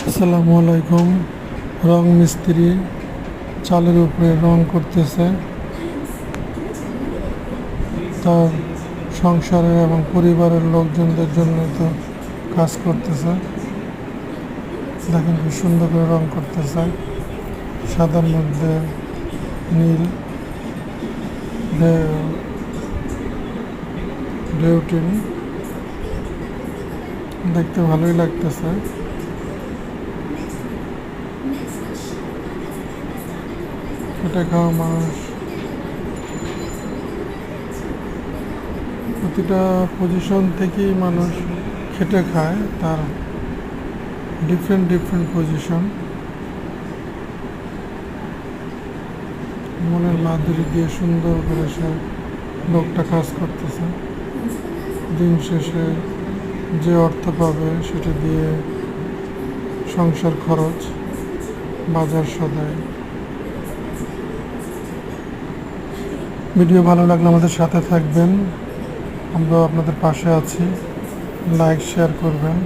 আসসালামু আলাইকুম। রং মিস্ত্রি চালের উপরে রং করতেছে, তার সংসারের এবং পরিবারের লোকজনদের জন্য তো কাজ করতেছে। দেখেন কি সুন্দর করে রং করতেছে, সাদার মধ্যে নীল ঢেউটিন, দেখতে ভালোই লাগতেছে। খেটে খাওয়া মানুষ প্রতিটা পজিশন থেকেই মানুষ খেটে খায়, তার ডিফারেন্ট ডিফারেন্ট পজিশন। মনের মাধুরী দিয়ে সুন্দর করে সে লোকটা কাজ করতেছে। দিন শেষে যে অর্থ পাবে সেটা দিয়ে সংসার খরচ, বাজার সদাই। ভিডিও ভালো লাগলে আমাদের সাথে থাকবেন, আমরা আপনাদের পাশে আছি। লাইক শেয়ার করবেন।